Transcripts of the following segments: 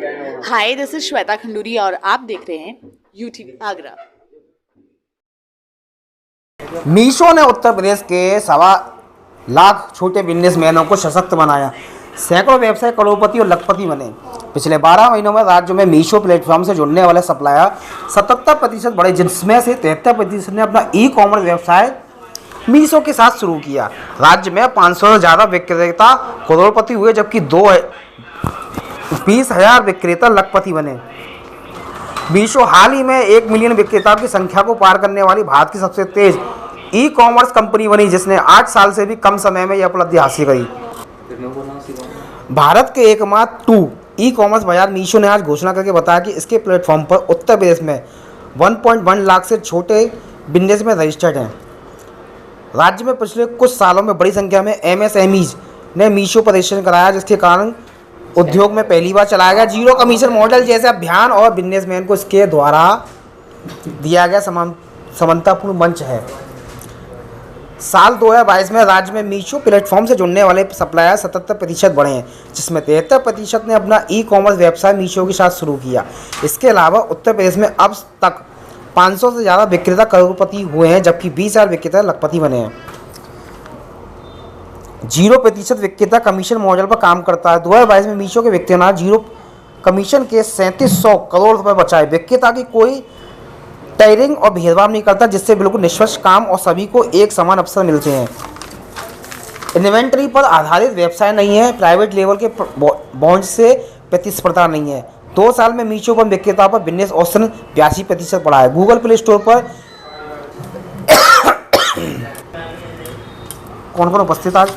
Hi, this is Shweta Khanduri और आप देख रहे हैं यूटीवी आगरा। मीशो ने उत्तर प्रदेश के 1.25 लाख छोटे बिजनेसमैनों को सशक्त बनाया। सैकड़ों व्यवसाय करोड़पति और लखपति बने। पिछले 12 महीनों में राज्य में मीशो प्लेटफॉर्म से जुड़ने वाले सप्लायर 77% बढ़े, जिसमें से 73% ने अपना ई कॉमर्स व्यवसाय मीशो के साथ शुरू किया। राज्य में 500 से ज़्यादा विक्रेता करोड़पति हुए, जबकि 20,000 विक्रेता लखपति बने। मीशो हाल ही में 1 मिलियन विक्रेताओं की संख्या को पार करने वाली भारत की सबसे तेज ई कॉमर्स कंपनी बनी, जिसने 8 साल से भी कम समय में यह उपलब्धि हासिल करी। भारत के एकमात्र ई कॉमर्स बाजार मीशो ने आज घोषणा करके बताया कि इसके प्लेटफॉर्म पर उत्तर प्रदेश में 1.1 लाख से छोटे बिजनेस में रजिस्टर्ड हैं। राज्य में पिछले कुछ सालों में बड़ी संख्या में एमएसएमईज ने मीशो पर रजिस्ट्रेशन कराया, जिसके कारण उद्योग में पहली बार चलाया गया जीरो कमीशन मॉडल जैसे अभियान और बिजनेसमैन को इसके द्वारा दिया गया समानतापूर्ण मंच है। साल 2022 में राज्य में मीशो प्लेटफॉर्म से जुड़ने वाले सप्लायर 77% बढ़े हैं, जिसमें 73% ने अपना ई कॉमर्स व्यवसाय मीशो के साथ शुरू किया। इसके अलावा उत्तर प्रदेश में अब तक 500 से ज़्यादा विक्रेता करोड़पति हुए हैं, जबकि 20,000 विक्रेता लखपति बने हैं। 0% विक्रेता कमीशन मॉडल पर काम करता है। 2022 में मीशो के विक्रेता जीरो कमीशन के 3700 करोड़ रुपए बचाए। विक्रेता की कोई टायरिंग और भेदभाव नहीं करता, जिससे बिल्कुल निष्पक्ष काम और सभी को एक समान अवसर मिलते हैं। इन्वेंट्री पर आधारित व्यवसाय नहीं है। प्राइवेट लेवल के बॉन्ड से प्रतिस्पर्धा नहीं है। 2 साल में मीशो पर विक्रेताओं पर बिजनेस औसतन 82% बढ़ा है। गूगल प्ले स्टोर पर कौन कौन उपस्थित आज?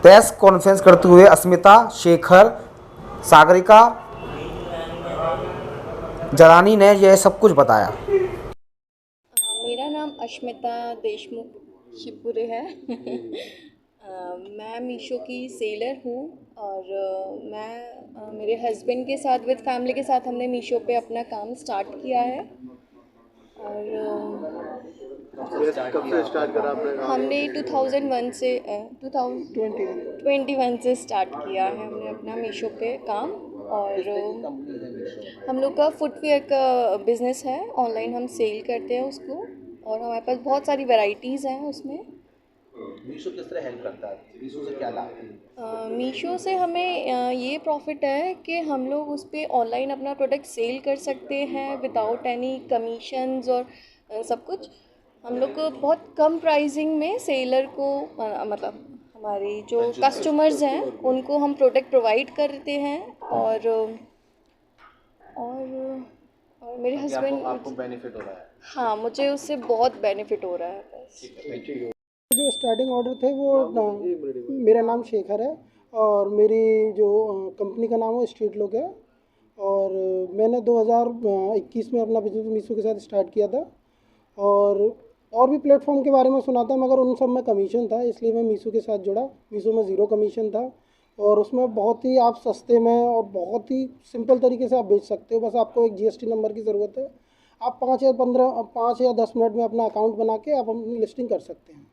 प्रेस कॉन्फ्रेंस करते हुए अस्मिता, शेखर, सागरिका जरानी ने यह सब कुछ बताया। मेरा नाम अश्मिता देशमुख शिवपुरे है। मैं मीशो की सेलर हूँ और मेरे हस्बैंड के साथ विद फैमिली के साथ हमने मीशो पे अपना काम स्टार्ट किया है। और कब से स्टार्ट करा आपने? हमने 2021 से स्टार्ट किया है हमने अपना मीशो पे काम। और हम लोग का फुटवेयर का बिज़नेस है, ऑनलाइन हम सेल करते हैं उसको, और हमारे पास बहुत सारी वैरायटीज़ हैं उसमें। मीशो किस तरह हेल्प करता है? मीशो से क्या लाभ है? मीशो से हमें ये प्रॉफिट है कि हम लोग उस पर ऑनलाइन अपना प्रोडक्ट सेल कर सकते हैं विदाउट एनी कमीशंस और सब कुछ। हम लोग को बहुत कम प्राइसिंग में सेलर को मतलब हमारी जो कस्टमर्स हैं उनको हम प्रोडक्ट प्रोवाइड करते हैं। और मेरे हस्बैंड आपको बेनिफिट हो रहा है? हाँ, मुझे उससे बहुत बेनिफिट हो रहा है। बस जो स्टार्टिंग ऑर्डर थे वो मेरा नाम शेखर है और मेरी जो कंपनी का नाम है स्ट्रीट लुक है। और मैंने 2021 में अपना बिजनेस मीशो के साथ स्टार्ट किया था और भी प्लेटफॉर्म के बारे में सुना था, मगर उन सब में कमीशन था, इसलिए मैं मीशो के साथ जुड़ा। मीशो में ज़ीरो कमीशन था और उसमें बहुत ही आप सस्ते में और बहुत ही सिंपल तरीके से आप बेच सकते हो। बस आपको एक जीएसटी नंबर की ज़रूरत है। आप 5 या 10 मिनट में अपना अकाउंट बना के आप अपनी लिस्टिंग कर सकते हैं।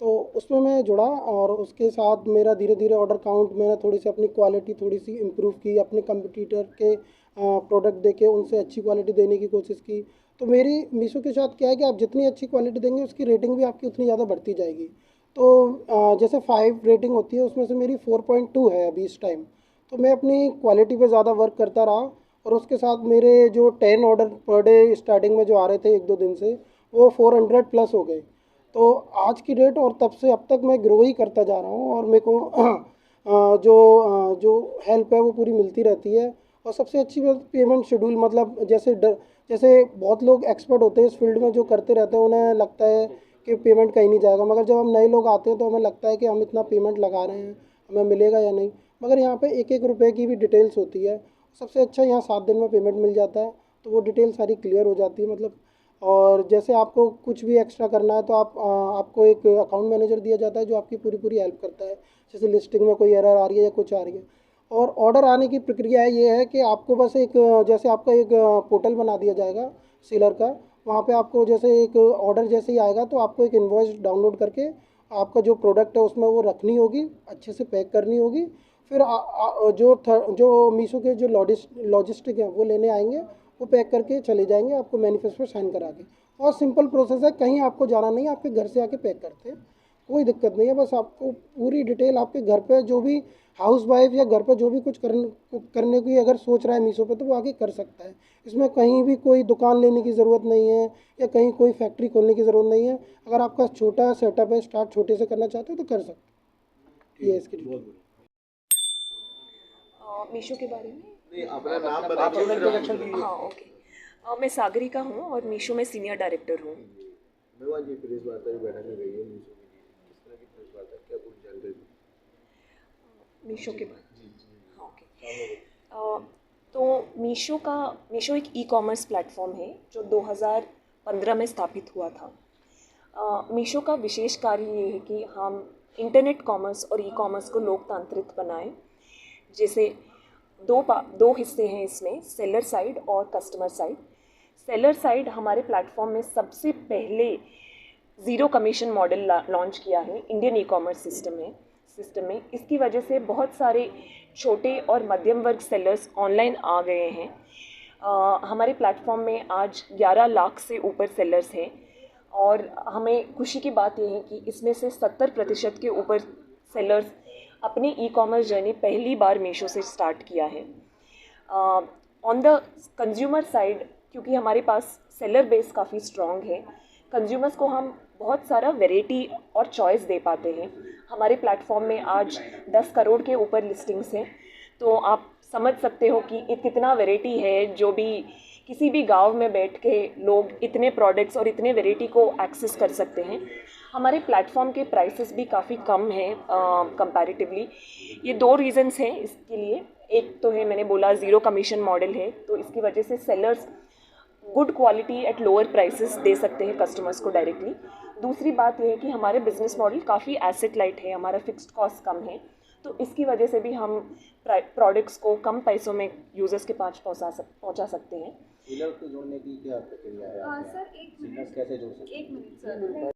तो उसमें मैं जुड़ा और उसके साथ मेरा धीरे धीरे ऑर्डर काउंट, मैंने थोड़ी सी अपनी क्वालिटी थोड़ी सी इम्प्रूव की, अपने कंपटीटर के प्रोडक्ट देके उनसे अच्छी क्वालिटी देने की कोशिश की। तो मेरी मीशो के साथ क्या है कि आप जितनी अच्छी क्वालिटी देंगे उसकी रेटिंग भी आपकी उतनी ज़्यादा बढ़ती जाएगी। तो जैसे 5 रेटिंग होती है उसमें से मेरी 4.2 है अभी इस टाइम। तो मैं अपनी क्वालिटी पे ज़्यादा वर्क करता रहा और उसके साथ मेरे जो 10 ऑर्डर पर डे स्टार्टिंग में जो आ रहे थे 1-2 दिन से, वो 400 प्लस हो गए। तो आज की डेट और तब से अब तक मैं ग्रो ही करता जा रहा हूँ और मेरे को जो हेल्प है वो पूरी मिलती रहती है। और सबसे अच्छी बात पेमेंट शेड्यूल, मतलब जैसे बहुत लोग एक्सपर्ट होते हैं इस फील्ड में जो करते रहते हैं, उन्हें लगता है कि पेमेंट कहीं नहीं जाएगा, मगर जब हम नए लोग आते हैं तो हमें लगता है कि हम इतना पेमेंट लगा रहे हैं, हमें मिलेगा या नहीं। मगर यहाँ पे 1-1 रुपये की भी डिटेल्स होती है। सबसे अच्छा यहाँ 7 दिन में पेमेंट मिल जाता है, तो वो डिटेल सारी क्लियर हो जाती है मतलब। और जैसे आपको कुछ भी एक्स्ट्रा करना है तो आपको एक अकाउंट मैनेजर दिया जाता है जो आपकी पूरी हेल्प करता है। जैसे लिस्टिंग में कोई एरर आ रही है या कुछ आ रही है। और ऑर्डर आने की प्रक्रिया ये है कि आपको बस जैसे आपका एक पोर्टल बना दिया जाएगा सेलर का, वहाँ पे आपको जैसे एक ऑर्डर जैसे ही आएगा तो आपको एक इन्वॉइस डाउनलोड करके आपका जो प्रोडक्ट है उसमें वो रखनी होगी, अच्छे से पैक करनी होगी। फिर जो मीशो के जो लॉजिस्टिक हैं वो लेने आएंगे, वो पैक करके चले जाएंगे आपको मैनिफेस्ट पर साइन करा के। और सिंपल प्रोसेस है, कहीं आपको जाना नहीं है, आपके घर से आके पैक करते हैं, कोई दिक्कत नहीं है। बस आपको पूरी डिटेल आपके घर पे जो भी हाउस वाइफ या घर पे जो भी कुछ करने की अगर सोच रहा है मीशो पे, तो वो आके कर सकता है। इसमें कहीं भी कोई दुकान लेने की ज़रूरत नहीं है या कहीं कोई फैक्ट्री खोलने की ज़रूरत नहीं है। अगर आपका छोटा सेटअप है, स्टार्ट छोटे से करना चाहते हो तो कर सकते हो। ये इसकी डिटेल। मीशो के बारे में नहीं, अपना नाम बताइए। हाँ ओके, मैं सागरिका हूँ और मीशो में सीनियर डायरेक्टर हूँ। मैं जी प्रेस वार्ता भी बैठक में गई है मीशो की, किस तरह की प्रेस वार्ता, क्या पूरी जानकारी मीशो के बारे में? हाँ ओके। तो मीशो एक ई कॉमर्स प्लेटफॉर्म है जो 2015 में स्थापित हुआ था। मीशो का विशेष कार्य ये है कि हम इंटरनेट कॉमर्स और ई कॉमर्स को लोकतांत्रिक बनाएं। जैसे दो हिस्से हैं इसमें, सेलर साइड और कस्टमर साइड। सेलर साइड हमारे प्लेटफॉर्म में सबसे पहले ज़ीरो कमीशन मॉडल लॉन्च किया है इंडियन ई कॉमर्स सिस्टम में। इसकी वजह से बहुत सारे छोटे और मध्यम वर्ग सेलर्स ऑनलाइन आ गए हैं। हमारे प्लेटफॉर्म में आज 11 लाख से ऊपर सेलर्स हैं और हमें खुशी की बात यह है कि इसमें से 70% के ऊपर सेलर्स अपनी ई कॉमर्स जर्नी पहली बार मीशो से स्टार्ट किया है। ऑन द कंज्यूमर साइड, क्योंकि हमारे पास सेलर बेस काफ़ी स्ट्रॉन्ग है, कंज्यूमर्स को हम बहुत सारा वैरायटी और चॉइस दे पाते हैं। हमारे प्लेटफॉर्म में आज 10 करोड़ के ऊपर लिस्टिंग्स हैं, तो आप समझ सकते हो कि कितना वैरायटी है, जो भी किसी भी गांव में बैठ के लोग इतने प्रोडक्ट्स और इतने वैरायटी को एक्सेस कर सकते हैं। हमारे प्लेटफॉर्म के प्राइसेस भी काफ़ी कम हैं कंपैरेटिवली। ये 2 रीज़न्स हैं इसके लिए। एक तो है, मैंने बोला, ज़ीरो कमीशन मॉडल है, तो इसकी वजह से sellers good quality at lower prices दे सकते हैं कस्टमर्स को डायरेक्टली। दूसरी बात यह है कि हमारे बिजनेस मॉडल काफ़ी एसेट लाइट है, हमारा फिक्स्ड कॉस्ट कम है, तो इसकी वजह से भी हम प्रोडक्ट्स को कम पैसों में यूज़र्स के पास पहुंचा सकते हैं। सेलर को जोड़ने की क्या प्रक्रिया है? सर एक मिनट, कैसे जोड़ सकते हैं? एक मिनट सर।